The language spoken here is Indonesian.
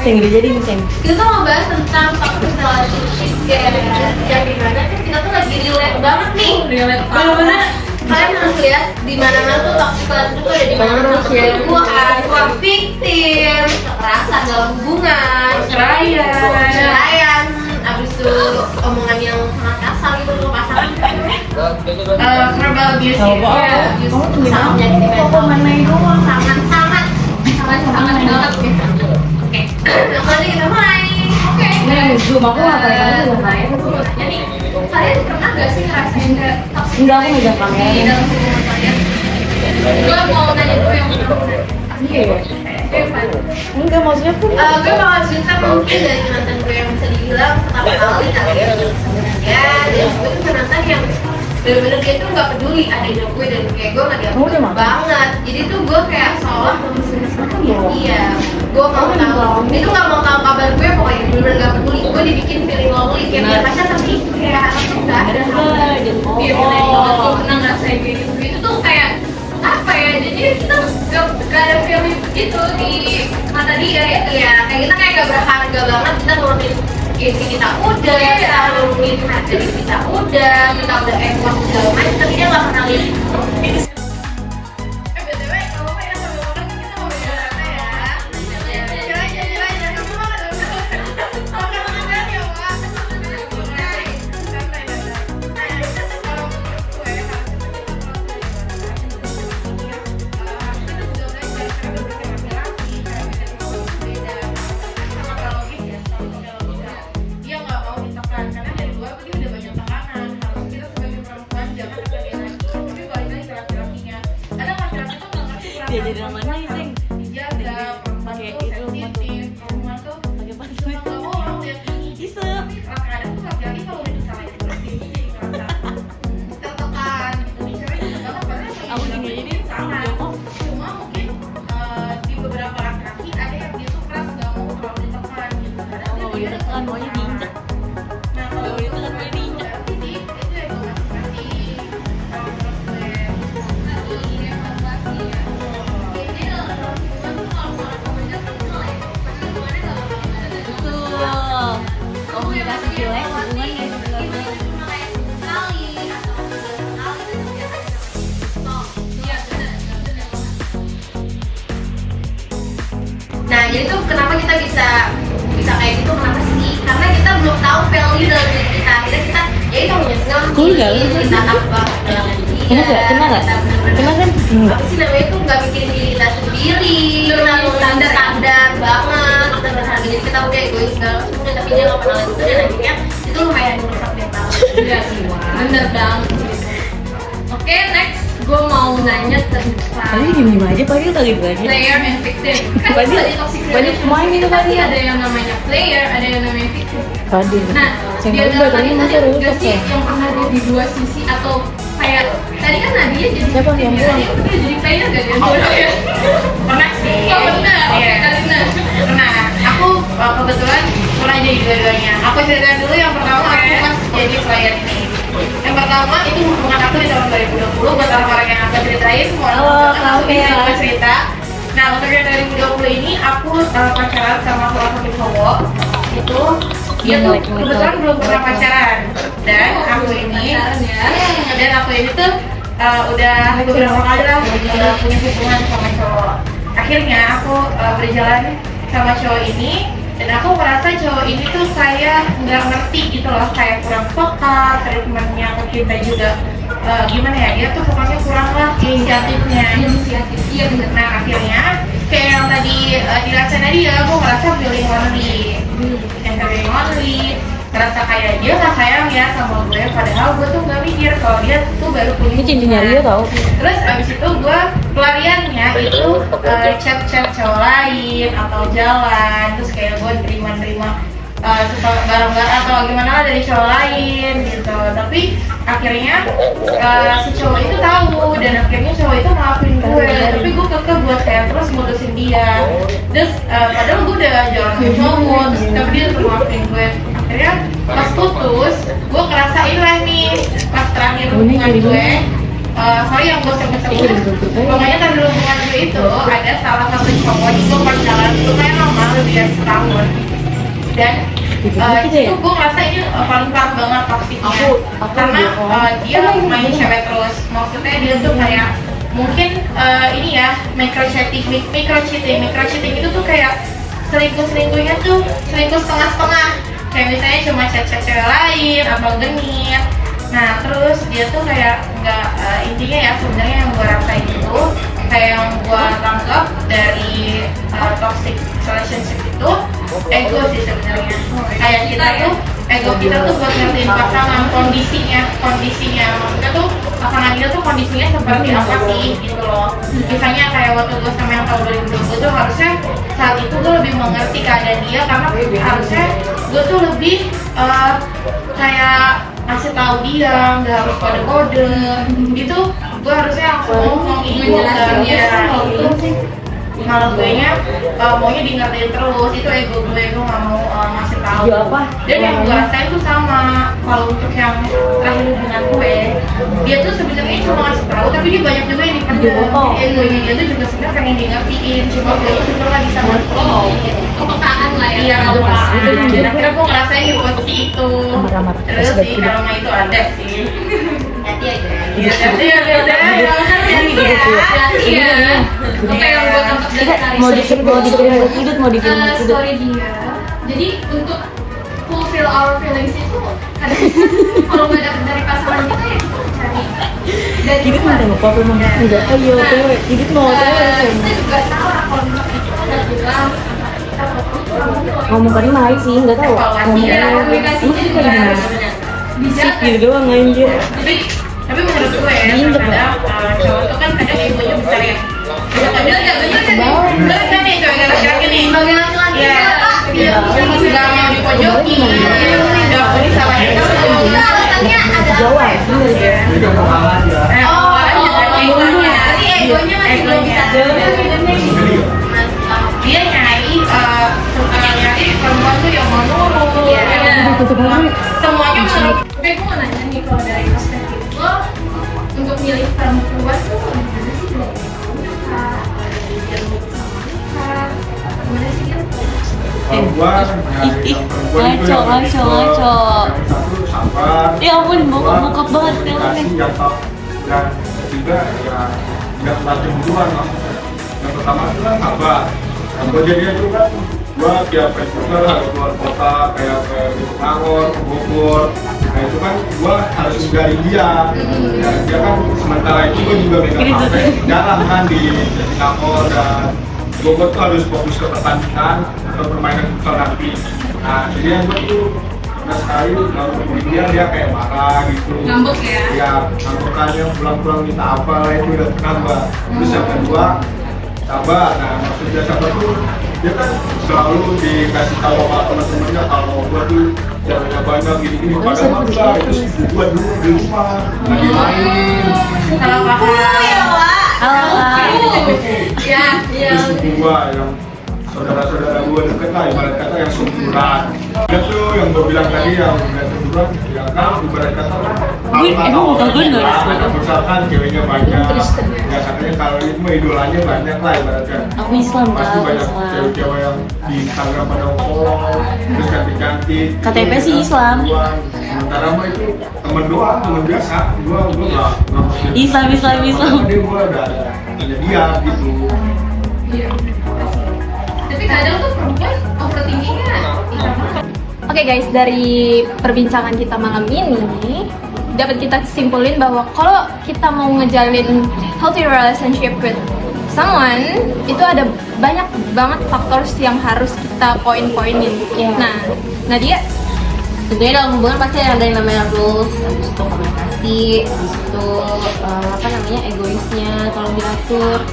yang dijadiin Sen. Kita tuh mau bahas tentang toxic relationship yang dimana kan kita tuh lagi relate banget nih. Bener-bener kalian harus lihat di mana-mana tuh toxic relationship tuh ada di mana-mana. Selingkuhan, victim, kekerasan dalam hubungan, ceraian, abis itu omongan yang sangat kasar gitu loh pasangan. Verbal abuse ya, sangat menyakiti mental. Sangat banget gitu. Oke, langsung aja kita mulai. Oke. Zoom aku ngapain kamu mulai? Jadi kalian pernah gak sih ngerasain kayak toxic Enggak, aku megang kamera. di dalam hubungan kalian? Gue mau nanya dulu yang pernah. Iya. Enggak, maksudnya pun Gue bakal cerita mungkin dari mantan gue yang bisa dibilang pertama kali kali ya. Dan gue tuh mantan yang bener-bener dia tuh nggak peduli ada hidup gue dan kayak gue nggak diatur banget. Jadi tuh gue kayak seolah iya, gue mau tahu. Dia tuh nggak mau tahu kabar gue pokoknya bener-bener nggak peduli. Gue dibikin feeling lonely kayak dia pacar tapi kayak nggak ada hal. Dia bilang pernah ngerasain kayak gitu. Itu tuh kayak apa ya? Jadi kita gak ada feeling gitu di mata dia gitu ya. Kayak kita kayak gak berharga banget kita nurunin isi kita udah, kita nurunin materi kita udah effort segala macam, tapi dia gak pernah lihat. BTW, kalau apa ya sambil makan kita mau belajar apa ya? Jalan-jalan, kamu mau gak? Makan-makan ya, Pak. Santai. dia jadi namanya Seng. Dijaga, pakai sensitif, perempuan tuh Pakai pantun. nggak mau lihat Isep. kadang tuh laki-laki kalau udah disalahin terus dia jadi ngerasa tertekan gitu. Bicaranya juga banget padahal Aku juga ini salah. Cuma mungkin di beberapa laki-laki ada yang dia tuh keras nggak mau terlalu ditekan gitu. Kadang Mau dia ditekan, maunya diinjek. Nah kalau Mau ditekan, maunya diinjek. berarti itu yang gue kasih kalau menurut gue ini evaluasi ya. Jadi kalau hubungan tuh kalau salah komunikasi kan salah ya. Pasti hubungannya nggak bakal ada. Betul. Komunikasi jelek, hubungan ya sebenarnya. Cuma kayak sekali atau dua kali gitu ya. Oh, iya benar. Nah, jadi tuh kenapa kita bisa kayak gitu? Kenapa sih? Karena kita belum tahu value dalam diri kita. Akhirnya kita ya itu hanya kita apa dalam diri Kena nggak? Kena nggak? Kena kan? Enggak. apa sih namanya tuh nggak mikirin diri kita sendiri, terlalu standar banget, kita berharga diri kita udah egois segala macam, tapi dia nggak pernah itu dan akhirnya itu lumayan merusak mental. Iya sih, bener banget. Oke, next gue mau nanya tentang Tadi diem aja, pagi lagi belajar. player and victim. Kan Banyak- tadi toxic banyak relationship main itu pasti tadi. ada yang namanya player, ada yang namanya victim. Tadi. Nah, Seng di aku antara badannya kalian masa ada rusak nggak sih ya? yang pernah ada di dua sisi atau kayak tadi kan Nadia jadi Siapa victim yang ya? bilang? Nadia udah jadi player gak dia? Ya? Pernah sih. Oh benar, oke Iya. Kalina. Pernah. Aku kebetulan pernah jadi dua-duanya. Aku ceritain dulu yang pertama aku pas jadi player ini. Yang pertama itu hubungan aku di tahun 2020 buat orang-orang yang aku ceritain semua Halo, orang Kak aku bisa Vera. aku cerita. Nah untuk yang 2020 ini aku pacaran sama salah satu cowok itu dia tuh kebetulan belum pernah pacaran dan aku ini Pacaran ya. dan aku ini tuh udah beberapa kali lah udah punya hubungan sama cowok. Akhirnya aku berjalan sama cowok ini dan aku merasa cowok ini tuh kayak nggak ngerti gitu loh, kayak kurang peka, treatmentnya ke kita juga gimana ya, dia tuh pokoknya kurang lah inisiatifnya. Inisiatif, iya benar. Nah akhirnya kayak yang tadi dirasain dia, aku ngerasa feeling lonely, ngerasa kayak dia nggak sayang ya sama gue, padahal gue tuh nggak mikir kalau dia tuh baru punya Ini cincinnya hubungan. Rio tau. Terus abis itu gue pelariannya itu chat cowok lain atau jalan, terus kayak gue terima suka barang-barang atau gimana lah dari cowok lain gitu. Tapi akhirnya si cowok itu tahu dan akhirnya cowok itu maafin gue, tapi gue kekeh buat kayak terus mutusin dia. Terus padahal gue udah jalan sama cowok, terus tapi dia tetap maafin gue. Akhirnya pas putus, gue ngerasain lah nih pas terakhir hubungan gue. Sorry yang gue sebut-sebut. Pokoknya tadi hubungan gue itu ada salah satu cowok itu pacaran lumayan lama, lebih dari setahun. Dan itu gue ngerasa ini paling parah banget toksiknya. Karena dia main cewek terus. Maksudnya dia tuh kayak mungkin ini ya micro-cheating itu tuh kayak selingkuhnya tuh selingkuh setengah-setengah. Kayak misalnya cuma chat-chat cewek lain atau genit. Nah terus dia tuh kayak nggak intinya ya sebenarnya yang gue rasain itu kayak yang gue tangkap dari toxic relationship itu ego sih sebenarnya. Kayak ego kita tuh buat ngertiin pasangan kondisinya maksudnya tuh pasangan kita tuh kondisinya seperti apa sih gitu loh. Misalnya kayak waktu gue sama yang tahun 2020 tuh harusnya saat itu gue lebih mengerti keadaan dia karena harusnya gue tuh lebih kayak ngasih tahu dia, nggak harus kode-kode gitu. Gue harusnya langsung ngomong itu dan dia malah gue nya maunya di ngertiin terus. Itu ego gue nggak mau ngasih tahu. Dan yang gue rasain tuh sama kalau untuk yang terakhir hubungan gue, dia tuh sebenarnya cuma ngasih tahu tapi dia banyak juga yang dipendam. Egonya dia tuh juga sebenarnya pengen di ngertiin, cuma gue itu cuma nggak bisa ngertiin. Kepekaan lah ya. Iya, kepekaan. Dan akhirnya gue ngerasain di posisi itu. Terus sih karma itu ada sih. Hati aja. Iya. Apa yang gue tangkap dari Karissa mau dikirim story dia. Jadi untuk fulfill our feelings itu kadang kalau nggak dapet dari pasangan kita ya kita cari dari Didit luar. minta apa memang enggak ayo cewek Didit mau cewek Kita juga salah kalau misalnya kita udah bilang kita ngomong tadi naik sih nggak tahu komunikasinya juga harus bisa gitu doang anjir. Tapi menurut gue ya kadang cowok tuh kan kadang egonya besar ya. Kadang bener kan nih cowok yang laki-laki nih. sebagai laki-laki Iya, nggak mau dipojoki, nggak mau disalahin terus. alasannya ada Jawa apa ya? bener ya. Jadi egonya masih belum bisa Dia nyari perempuan tuh yang mau nurut, semuanya menurut. Oke, gue mau nanya nih kalau dari perspektif lo untuk milih perempuan tuh gimana sih dari nikah, dari nikah, gimana sih kan? Kalau gua nyari yang perempuan itu yang ngaco. yang satu sabar, Ya ampun, bokap banget komunikasi yang top, dan ketiga ya nggak terlalu cemburuan maksudnya. Yang pertama itu kan sabar. Yang gua jadinya itu kan gua tiap festival harus keluar kota kayak ke Nangor, ke Bogor. Nah itu kan gua harus menggari dia. Dan dia kan sementara itu gua juga megang HP jarang kan di Nangor dan Bogor tuh harus fokus ke pertandingan atau permainan futsal nanti. Nah, jadi yang gue tuh pernah sekali kalau dia kayak marah gitu. Ngambek ya? Iya, ngambekannya pulang-pulang minta apa itu udah pernah gua. Terus yang kedua, sabar. Nah, maksudnya sabar tuh dia kan selalu dikasih tahu sama teman-temannya kalau gua tuh ceweknya banyak gini-gini. Padahal masa itu sih gua dulu di rumah lagi main. Salah paham. Ya, Terus gua yang saudara-saudara gua deket lah, ibarat kata yang seumuran. Dia tuh yang gua bilang tadi yang seumuran, ya kan ibarat kata Emang bukan bener. misalkan ceweknya banyak, ya katanya kalau itu mah idolanya banyak lah ibaratnya. Aku Islam Pasti tau, banyak Islam. cewek-cewek yang di Instagram pada follow, terus cantik-cantik. KTP sih Islam. Sementara mah itu temen doang, temen biasa. Gua nggak mesti. Islam. Jadi gua udah ada dia gitu. iya. Tapi kadang tuh perempuan overthinkingnya hitam banget. Oke guys, dari perbincangan kita malam ini dapat kita simpulin bahwa kalau kita mau ngejalin healthy relationship with someone, itu ada banyak banget faktor yang harus kita poin-poinin. Nah, Nadia, Tentunya dalam hubungan pasti ada yang namanya rules, habis itu komunikasi, habis itu egoisnya tolong diatur.